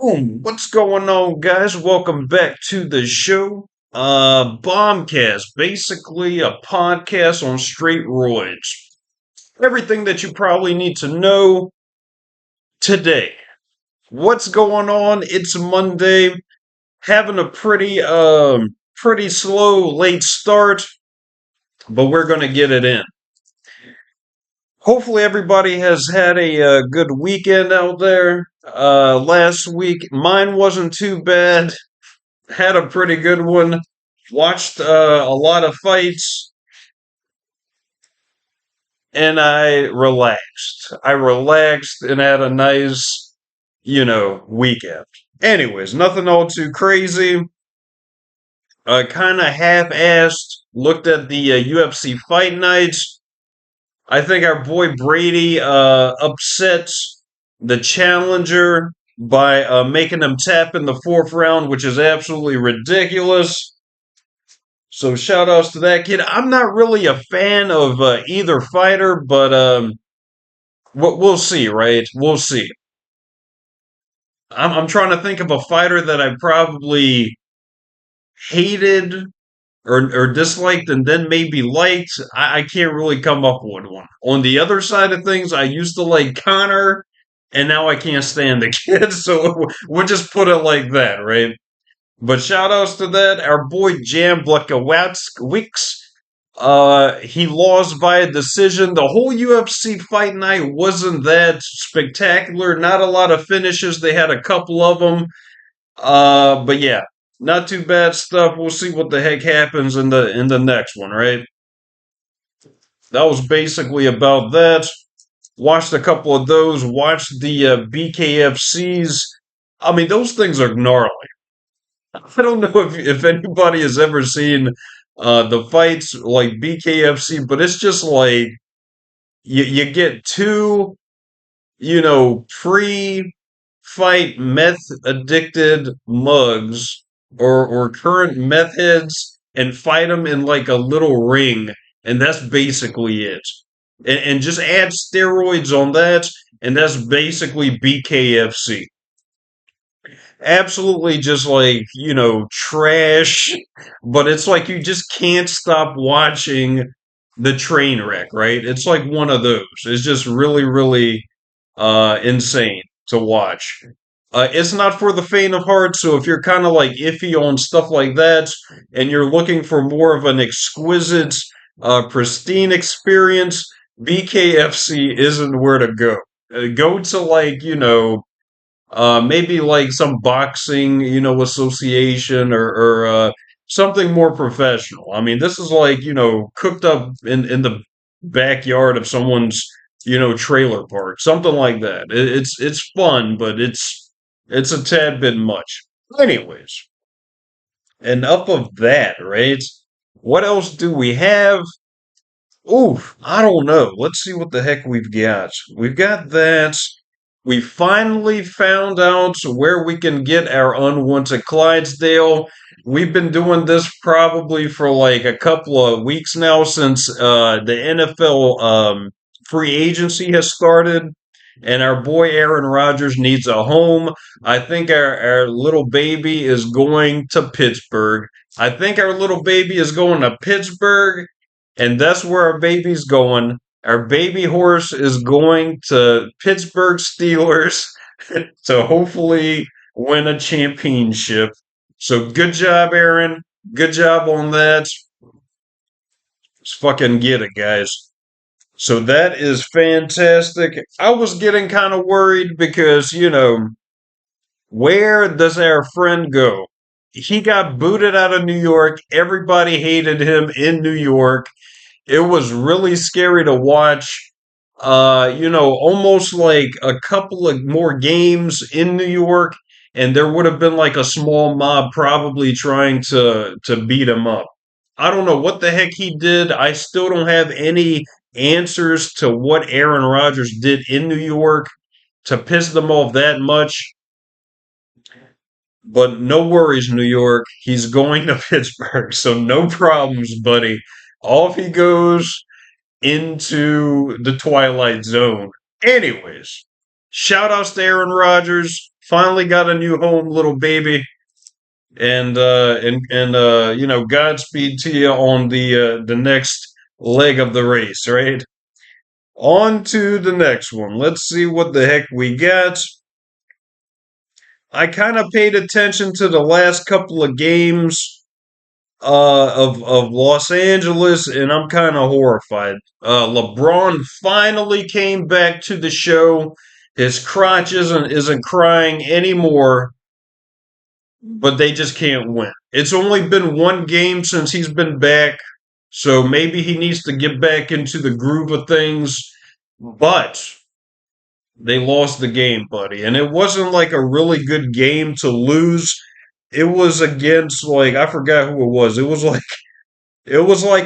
Boom. What's going on, guys? Welcome back to the show. BombCast, basically a podcast on straight roids. Everything that you probably need to know today. What's going on? It's Monday. Having a pretty slow late start, but we're gonna get it in. Hopefully everybody has had a good weekend out there. Last week mine wasn't too bad. Had a pretty good one. Watched a lot of fights, and I relaxed. I relaxed and had a nice, weekend. Anyways, nothing all too crazy. Kind of half-assed. Looked at the UFC fight nights. I think our boy Brady upsets the challenger by making him tap in the fourth round, which is absolutely ridiculous. So shout outs to that kid. I'm not really a fan of either fighter, but we'll see, right? We'll see. I'm trying to think of a fighter that I probably hated or disliked and then maybe liked. I can't really come up with one. On the other side of things, I used to like Connor, and now I can't stand the kid. So we'll just put it like that, right? But shout outs to that. Our boy Jam Blakowicz, he lost via decision. The whole UFC fight night wasn't that spectacular. Not a lot of finishes. They had a couple of them. But yeah, not too bad stuff. We'll see what the heck happens in the next one, right? That was basically about that. Watched a couple of those. Watched the BKFCs. I mean, those things are gnarly. I don't know if anybody has ever seen the fights like BKFC, but it's just like you get two, pre-fight meth addicted mugs or current meth heads and fight them in like a little ring, and that's basically it. And just add steroids on that, and that's basically BKFC. Absolutely just like, trash, but it's like you just can't stop watching the train wreck, right? It's like one of those. It's just really, really insane to watch. It's not for the faint of heart, so if you're kind of like iffy on stuff like that and you're looking for more of an exquisite, pristine experience, BKFC isn't where to go. Go to like, maybe like some boxing, association or something more professional. I mean, this is like, cooked up in the backyard of someone's, trailer park, something like that. It's fun, but it's a tad bit much. Anyways, enough of that, right? What else do we have? Oof, I don't know. Let's see what the heck we've got. We've got that. We finally found out where we can get our unwanted Clydesdale. We've been doing this probably for like a couple of weeks now since the NFL free agency has started. And our boy Aaron Rodgers needs a home. I think our little baby is going to Pittsburgh. I think our little baby is going to Pittsburgh, and that's where our baby's going. Our baby horse is going to Pittsburgh Steelers to hopefully win a championship. So good job, Aaron. Good job on that. Let's fucking get it, guys. So that is fantastic. I was getting kind of worried because, where does our friend go? He got booted out of New York. Everybody hated him in New York. It was really scary to watch. Almost like a couple of more games in New York, and there would have been like a small mob probably trying to beat him up. I don't know what the heck he did. I still don't have any answers to what Aaron Rodgers did in New York to piss them off that much. But no worries, New York. He's going to Pittsburgh, so no problems, buddy. Off he goes into the Twilight Zone. Anyways, shout outs to Aaron Rodgers. finally got a new home, little baby, and Godspeed to you on the next leg of the race, right? On to the next one. Let's see what the heck we got. I kind of paid attention to the last couple of games of Los Angeles, and I'm kind of horrified. LeBron finally came back to the show. His crotch isn't crying anymore, but they just can't win. It's only been one game since he's been back, so maybe he needs to get back into the groove of things. But they lost the game, buddy, and it wasn't like a really good game to lose. It was against, like, I forgot who it was. It was like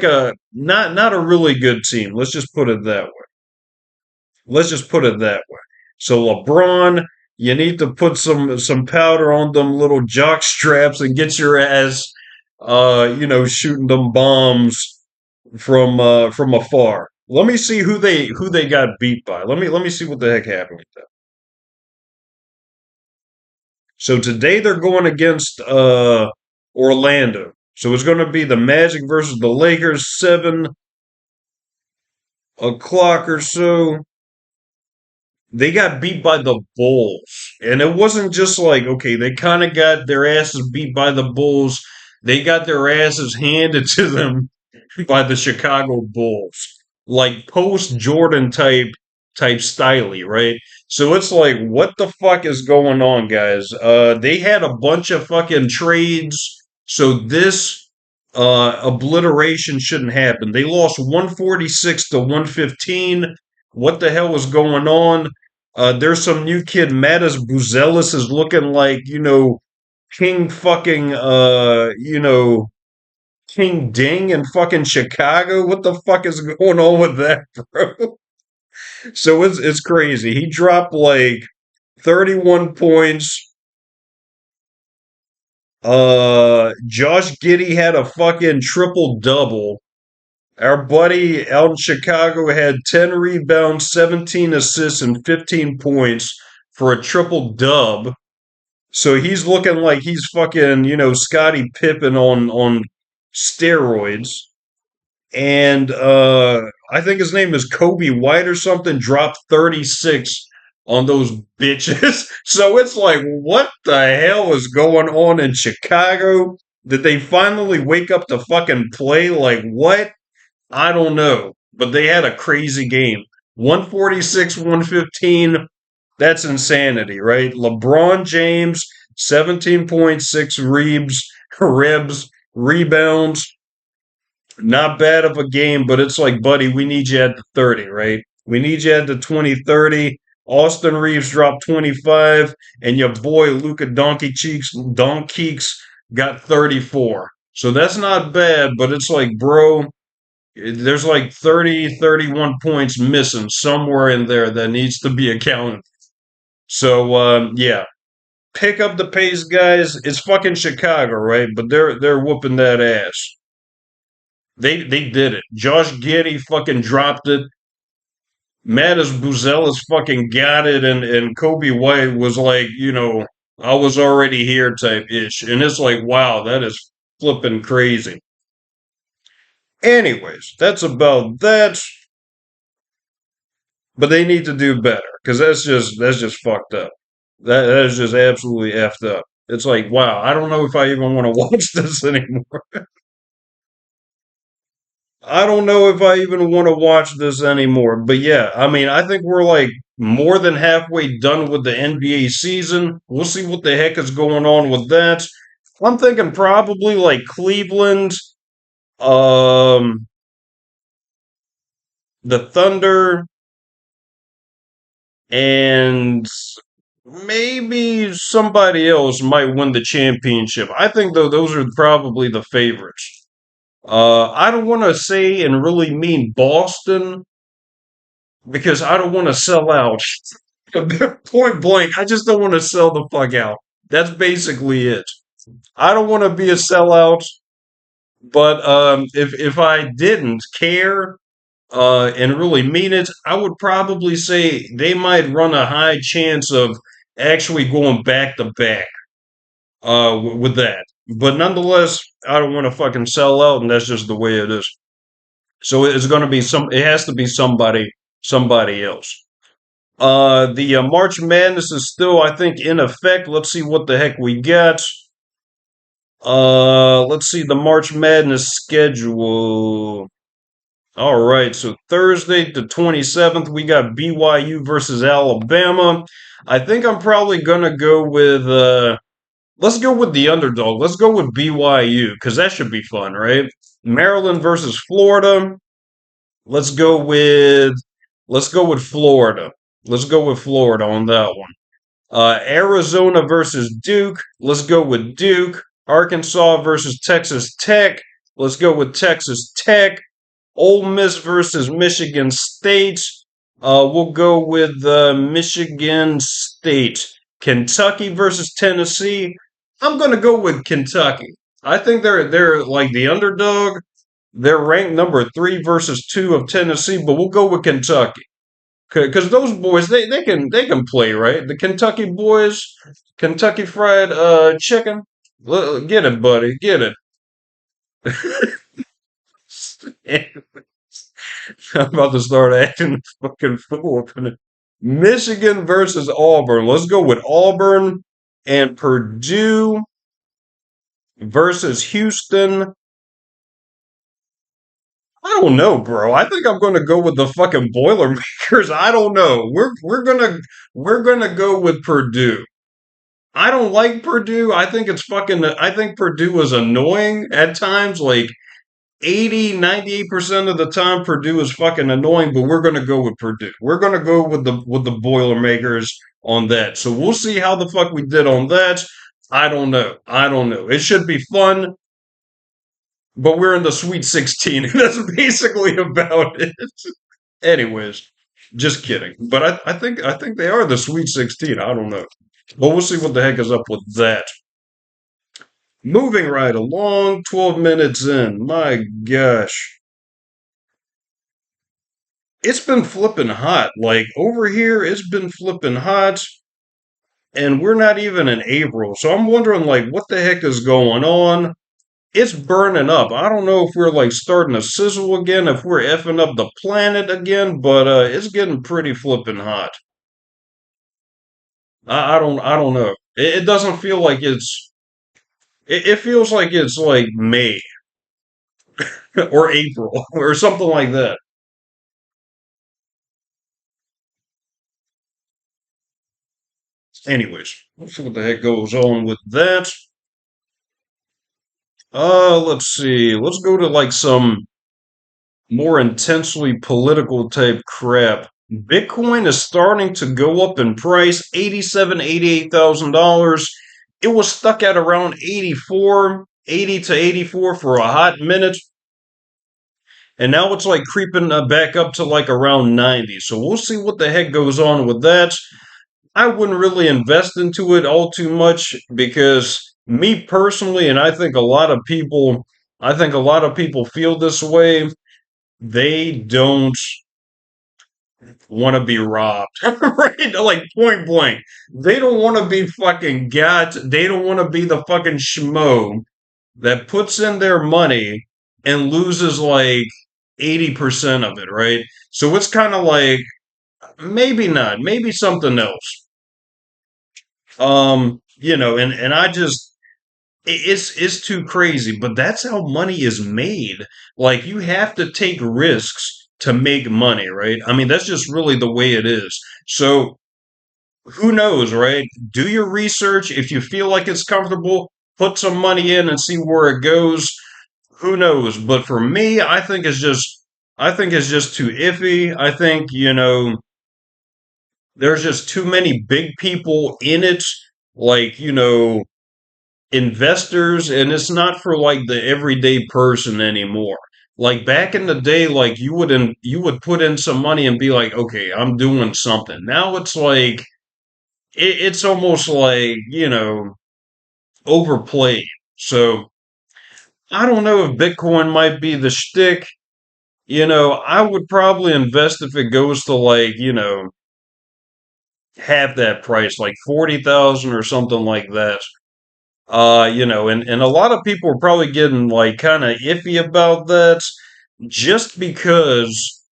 a not a really good team. Let's just put it that way. Let's just put it that way. So LeBron, you need to put some powder on them little jock straps and get your ass, shooting them bombs from afar. Let me see who they got beat by. Let me see what the heck happened with that. So today they're going against Orlando. So it's going to be the Magic versus the Lakers, 7 o'clock or so. They got beat by the Bulls. And it wasn't just like, okay, they kind of got their asses beat by the Bulls. They got their asses handed to them by the Chicago Bulls. Like post Jordan type styly, right? So it's like, what the fuck is going on, guys? They had a bunch of fucking trades, so this obliteration shouldn't happen. They lost 146 to 115. What the hell is going on? There's some new kid, Mattis Buzelis, is looking like, King fucking, King Ding in fucking Chicago. What the fuck is going on with that, bro? So it's crazy. He dropped like 31 points. Josh Giddey had a fucking triple double. Our buddy out in Chicago had 10 rebounds, 17 assists, and 15 points for a triple dub. So he's looking like he's fucking, Scottie Pippen on steroids. And I think his name is Kobe White or something, dropped 36 on those bitches. So it's like, what the hell is going on in Chicago? Did they finally wake up to fucking play? Like, what? I don't know. But they had a crazy game. 146, 115. That's insanity, right? LeBron James, 17.6 rebounds, not bad of a game, but it's like, buddy, we need you at the 30, right? We need you at the 20-30. Austin Reeves dropped 25, and your boy Luka Donkey Cheeks got 34. So that's not bad, but it's like, bro, there's like 30, 31 points missing somewhere in there that needs to be accounted. So yeah, pick up the pace, guys. It's fucking Chicago, right? But they're whooping that ass. They did it. Josh Giddey fucking dropped it. Mattis Buzelis fucking got it, and Kobe White was like, I was already here type ish. And it's like, wow, that is flipping crazy. Anyways, that's about that. But they need to do better because that's just fucked up. That is just absolutely effed up. It's like, wow, I don't know if I even want to watch this anymore. I don't know if I even want to watch this anymore. But yeah, I mean, I think we're like more than halfway done with the NBA season. We'll see what the heck is going on with that. I'm thinking probably like Cleveland, um, the Thunder, and maybe somebody else might win the championship. I think though those are probably the favorites. I don't want to say and really mean Boston because I don't want to sell out. Point blank, I just don't want to sell the fuck out. That's basically it. I don't want to be a sellout, but if I didn't care and really mean it, I would probably say they might run a high chance of actually going back to back with that. But nonetheless, I don't want to fucking sell out, and that's just the way it is. So it's going to be some. It has to be somebody else. The March Madness is still, I think, in effect. Let's see what the heck we got. Let's see the March Madness schedule. All right, so Thursday the 27th, we got BYU versus Alabama. I think I'm probably gonna go with let's go with the underdog. Let's go with BYU because that should be fun, right? Maryland versus Florida. Let's go with let's go with Florida. Let's go with Florida on that one. Arizona versus Duke. Let's go with Duke. Arkansas versus Texas Tech. Let's go with Texas Tech. Ole Miss versus Michigan State. We'll go with Michigan State. Kentucky versus Tennessee. I'm going to go with Kentucky. I think they're like the underdog. They're ranked number 3 versus 2 of Tennessee, but we'll go with Kentucky because those boys they can play, right. The Kentucky boys, Kentucky Fried Chicken. Get it, buddy, get it. I'm about to start acting fucking fool. Michigan versus Auburn. Let's go with Auburn and Purdue versus Houston. I don't know, bro. I think I'm going to go with the fucking Boilermakers. I don't know. We're gonna go with Purdue. I don't like Purdue. I think it's fucking. I think Purdue is annoying at times. Like 80, 98% of the time, Purdue is fucking annoying, but we're going to go with Purdue. We're going to go with the Boilermakers on that. So we'll see how the fuck we did on that. I don't know. I don't know. It should be fun, but we're in the Sweet 16, and that's basically about it. Anyways, just kidding. But I think they are the Sweet 16. I don't know. But we'll see what the heck is up with that. Moving right along, 12 minutes in. My gosh. It's been flipping hot. Like over here, it's been flipping hot, and we're not even in April. So I'm wondering, like, what the heck is going on? It's burning up. I don't know if we're like starting to sizzle again, if we're effing up the planet again, but it's getting pretty flipping hot. I don't know. It doesn't feel like it's. It feels like it's like May or April or something like that. Anyways, let's see what the heck goes on with that. Let's see. Let's go to like some more intensely political type crap. Bitcoin is starting to go up in price, 87, $88,000. It was stuck at around 84, 80 to 84 for a hot minute, and now it's like creeping back up to like around 90. So we'll see what the heck goes on with that. I wouldn't really invest into it all too much because me personally, and I think a lot of people feel this way. They don't want to be robbed, right? Like point blank, they don't want to be fucking got. They don't want to be the fucking schmo that puts in their money and loses like 80% of it, right? So it's kind of like maybe not, maybe something else. And I just it's too crazy, but that's how money is made. Like you have to take risks to make money, right? I mean, that's just really the way it is. So who knows, right? Do your research. If you feel like it's comfortable, put some money in and see where it goes. Who knows? But for me, I think it's just too iffy. I think, there's just too many big people in it. Like, investors, and it's not for like the everyday person anymore. Like back in the day, like you would put in some money and be like, okay, I'm doing something. Now it's like it's almost like overplayed. So I don't know if Bitcoin might be the shtick. I would probably invest if it goes to like half that price, like 40,000 or something like that. And a lot of people are probably getting like kind of iffy about that just because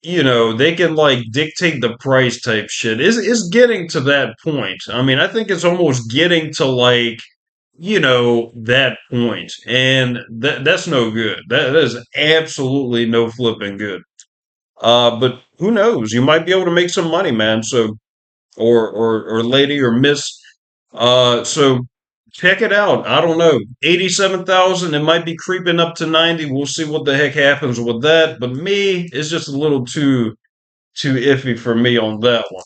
they can like dictate the price type shit. Is getting to that point. I mean, I think it's almost getting to like that point, and that's no good. That is absolutely no flipping good. But who knows? You might be able to make some money, man. So or lady or miss. So check it out. I don't know. 87,000. It might be creeping up to 90. We'll see what the heck happens with that. But me, it's just a little too iffy for me on that one.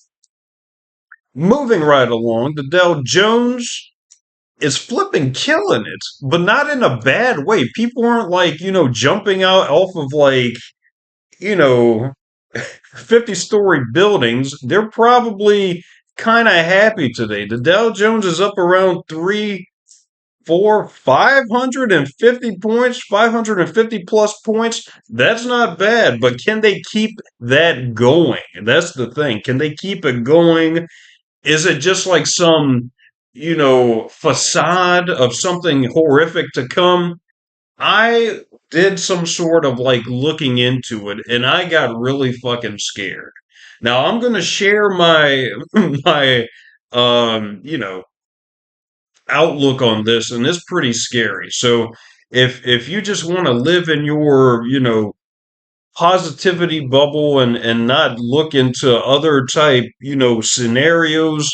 Moving right along, the Dow Jones is flipping killing it, but not in a bad way. People aren't like, jumping out off of like, you know, 50-story buildings. They're probably kind of happy today. The Dow Jones is up around 550 points, 550 plus points. That's not bad, but can they keep that going? That's the thing. Can they keep it going? Is it just like some, facade of something horrific to come? I did some sort of like looking into it and I got really fucking scared. Now I'm going to share my my outlook on this, and it's pretty scary. So if you just want to live in your, positivity bubble and not look into other type, scenarios,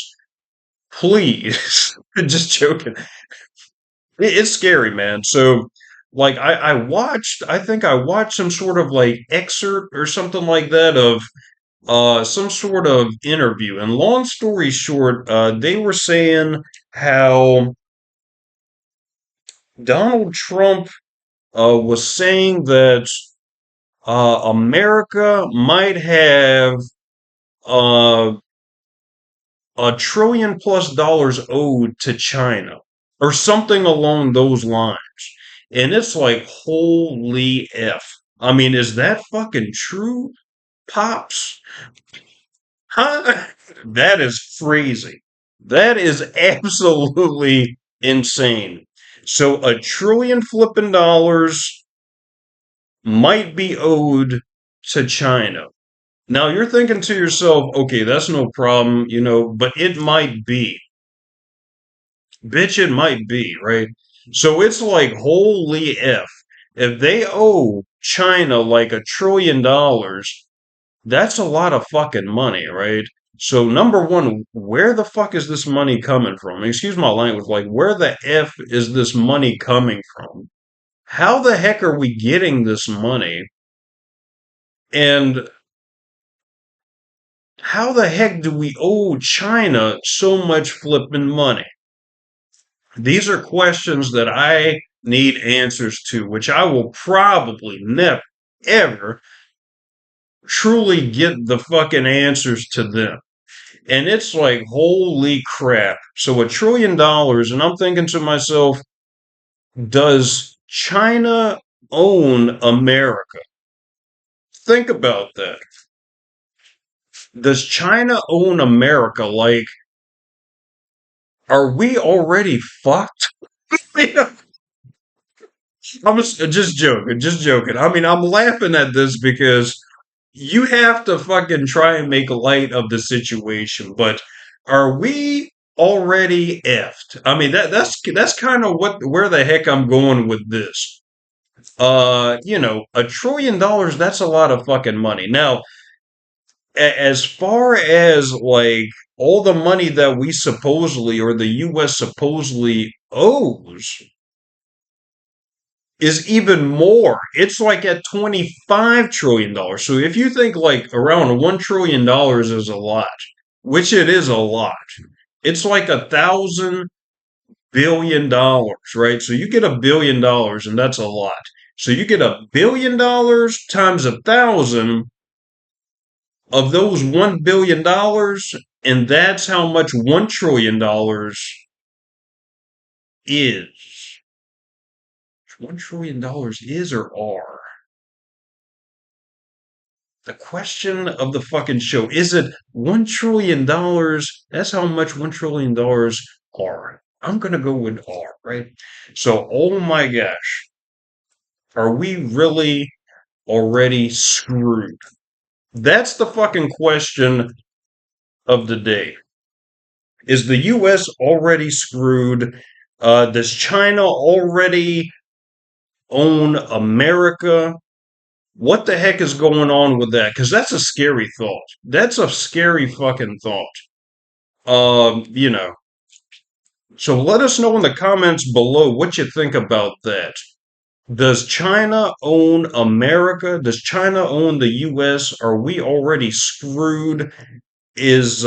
please. Just joking. It's scary, man. So, like, I think I watched some sort of like excerpt or something like that of some sort of interview. And long story short, they were saying how Donald Trump was saying that America might have uh, $1 trillion+ owed to China or something along those lines. And it's like, holy F. I mean, is that fucking true, Pops? Huh? That is crazy. That is absolutely insane. So $1 trillion flipping might be owed to China. Now you're thinking to yourself, okay, that's no problem, but it might be. Bitch, it might be, right? So it's like, holy F. If they owe China like $1 trillion, that's a lot of fucking money, right? So number one, where the fuck is this money coming from? Excuse my language, like where the F is this money coming from? How the heck are we getting this money? And how the heck do we owe China so much flipping money? These are questions that I need answers to, which I will probably never, ever truly get the fucking answers to them. And it's like, holy crap. So $1 trillion, and I'm thinking to myself, does China own America? Think about that. Does China own America? Like, are we already fucked? I'm just joking, just joking. I mean, I'm laughing at this because you have to fucking try and make light of the situation, but are we already effed? I mean, that's kind of where the heck I'm going with this. $1 trillion, that's a lot of fucking money. Now, as far as like all the money that we supposedly or the US supposedly owes is even more. It's like at $25 trillion. So if you think like around $1 trillion is a lot, which it is a lot, it's like $1,000 billion, right? So you get $1 billion, and that's a lot. So you get $1 billion times 1,000 of those $1 billion, and that's how much $1 trillion is. $1 trillion is or are. the question of the fucking show. Is it $1 trillion? That's how much $1 trillion are. I'm gonna go with R, right? So, oh my gosh, are we really already screwed? That's the fucking question of the day. Is the US already screwed? Does China already own America? What the heck is going on with that? Because that's a scary thought. That's a scary fucking thought. You know. So let us know in the comments below what you think about that. Does China own America? Does China own the US? Are we already screwed? Is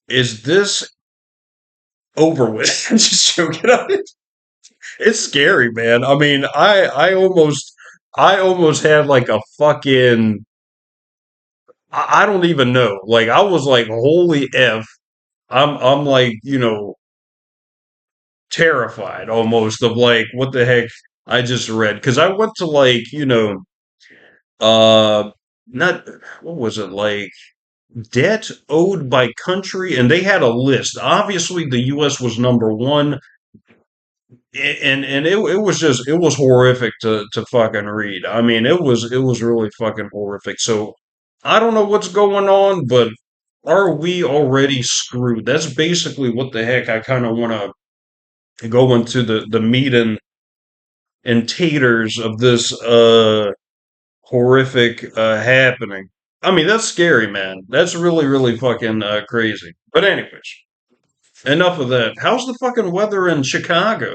is this over with? Just joking. It's scary, man. I mean, I almost had like a fucking I don't even know. Like I was like, holy F. I'm like, terrified almost of like what the heck I just read. Cause I went to like, uh not what was it like debt owed by country, and they had a list. Obviously the US was number one, and it was just it was horrific to fucking read. I mean, it was really fucking horrific. So I don't know what's going on, but are we already screwed? That's basically what the heck I kind of want to go into the meat and taters of this horrific happening. I mean, that's scary, man. That's really really fucking crazy. But anyways, enough of that. How's the fucking weather in Chicago?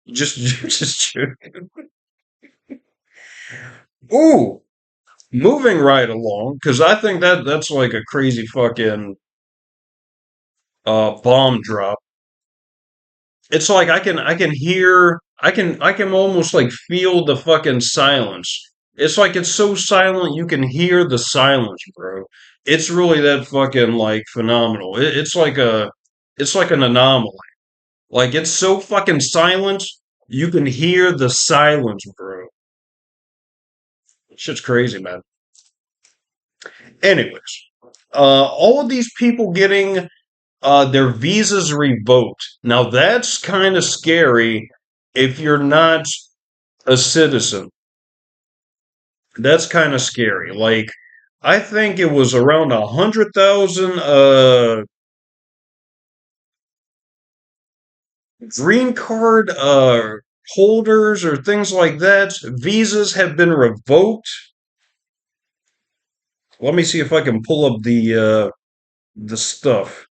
Just just ooh, moving right along because I think that's like a crazy fucking bomb drop. It's like I can hear I can almost like feel the fucking silence. It's like it's so silent you can hear the silence, bro. It's really that fucking like phenomenal. It's like an anomaly. Like it's so fucking silent you can hear the silence, bro. Shit's crazy, man. Anyways, all of these people getting their visas revoked. Now that's kind of scary if you're not a citizen. That's kind of scary. Like I think it was around 100,000 green card holders or things like that. Visas have been revoked. Let me see if I can pull up the stuff.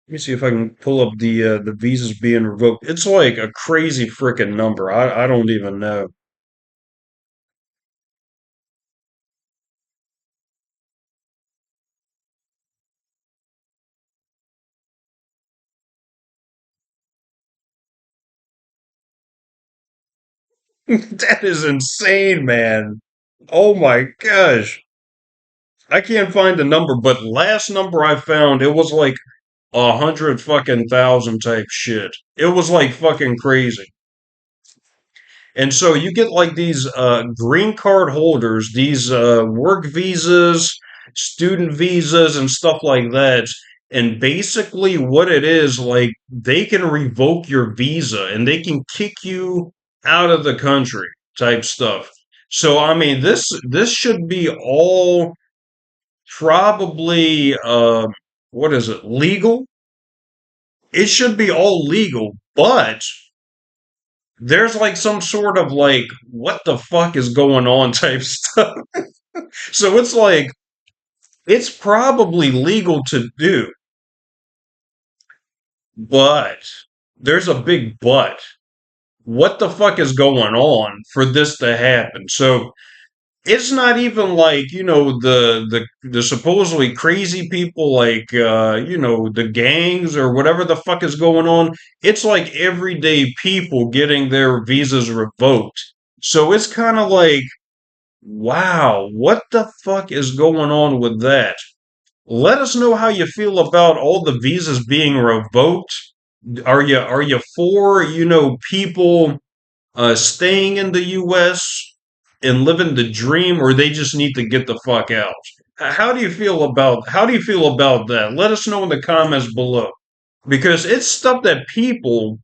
Let me see if I can pull up the visas being revoked. It's like a crazy freaking number. I don't even know. That is insane, man. Oh my gosh. I can't find the number, but last number I found, it was like 100 fucking thousand type shit. It was like fucking crazy. And so you get like these green card holders, these work visas, student visas, and stuff like that. And basically, what it is, like, they can revoke your visa and they can kick you out of the country type stuff. So, I mean, this should be all probably, what is it, legal? It should be all legal, but there's like some sort of like what the fuck is going on type stuff. So it's like it's probably legal to do, but there's a big but. What the fuck is going on for this to happen? So it's not even like the supposedly crazy people like the gangs or whatever the fuck is going on. It's like everyday people getting their visas revoked. So it's kind of like, wow, what the fuck is going on with that? Let us know how you feel about all the visas being revoked. Are you for, people staying in the U.S. and living the dream, or they just need to get the fuck out? How do you feel about that? Let us know in the comments below, because it's stuff that people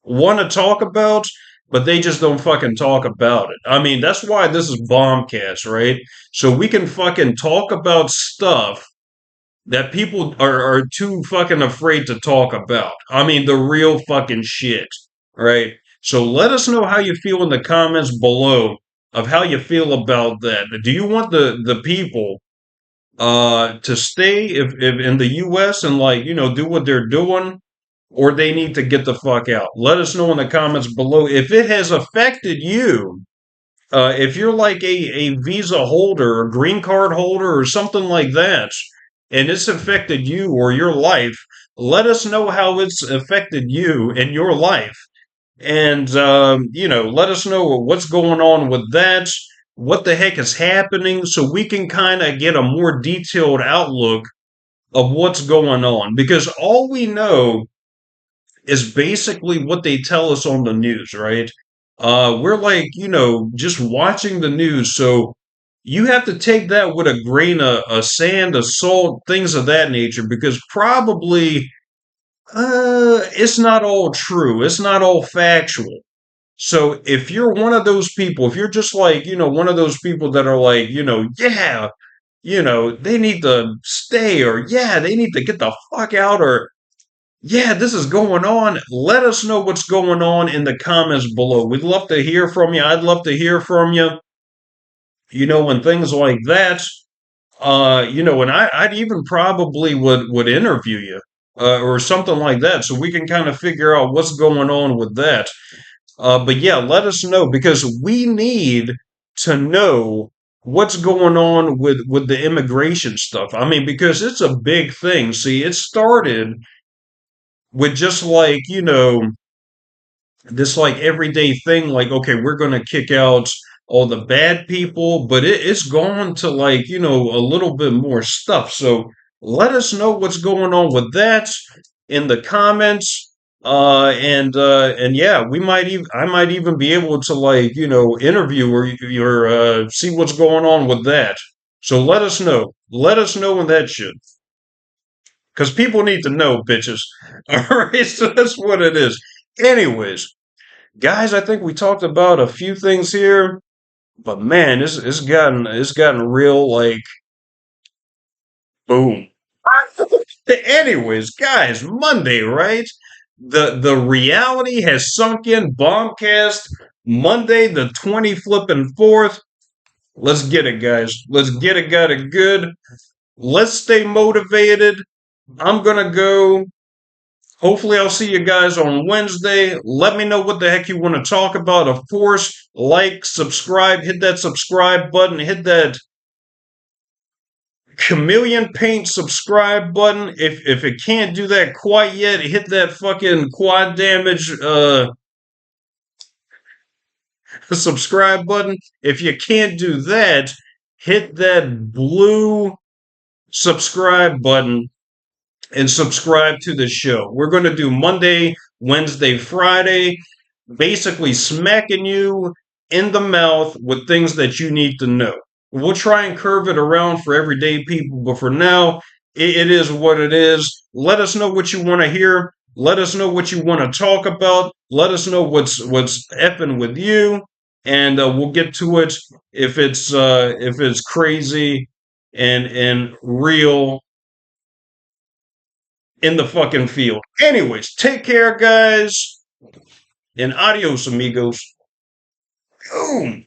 want to talk about, but they just don't fucking talk about it. I mean, that's why this is BombCast, right? So we can fucking talk about stuff that people are too fucking afraid to talk about. I mean, the real fucking shit, right? So let us know how you feel in the comments below of how you feel about that. Do you want the people to stay if in the US and, like, do what they're doing, or they need to get the fuck out? Let us know in the comments below if it has affected you. If you're like a visa holder, a green card holder, or something like that, and it's affected you or your life, let us know how it's affected you in your life. And, let us know what's going on with that, what the heck is happening, so we can kind of get a more detailed outlook of what's going on. Because all we know is basically what they tell us on the news, right? We're like, just watching the news. So you have to take that with a grain of sand, of salt, things of that nature, because probably it's not all true. It's not all factual. So if you're one of those people, if you're just like, one of those people that are like, yeah, they need to stay, or yeah, they need to get the fuck out, or yeah, this is going on. Let us know what's going on in the comments below. We'd love to hear from you. I'd love to hear from you, and things like that. And I'd even probably would interview you, or something like that, so we can kind of figure out what's going on with that. But yeah, let us know, because we need to know what's going on with the immigration stuff. I mean, because it's a big thing. See, it started with just like, this like everyday thing, like, okay, we're gonna kick out all the bad people, but it's gone to, like, a little bit more stuff. So let us know what's going on with that in the comments. And yeah, I might even be able to, like, interview or see what's going on with that. So let us know when that shit, because people need to know, bitches. All right, so that's what it is. Anyways, guys, I think we talked about a few things here, but man, it's gotten real, like, boom. Anyways, guys, Monday, right? The reality has sunk in. Bombcast Monday, the 20 flipping fourth. Let's get it, guys. Let's get it, got it good. Let's stay motivated. I'm gonna go. Hopefully, I'll see you guys on Wednesday. Let me know what the heck you want to talk about. Of course, like, subscribe, hit that subscribe button, hit that chameleon paint subscribe button. If it can't do that quite yet, hit that fucking quad damage subscribe button. If you can't do that, hit that blue subscribe button and subscribe to the show. We're going to do Monday, Wednesday, Friday, basically smacking you in the mouth with things that you need to know. We'll try and curve it around for everyday people, but for now, it is what it is. Let us know what you want to hear. Let us know what you want to talk about. Let us know what's effing with you, and we'll get to it if it's crazy and real in the fucking field. Anyways, take care, guys, and adios, amigos. Boom.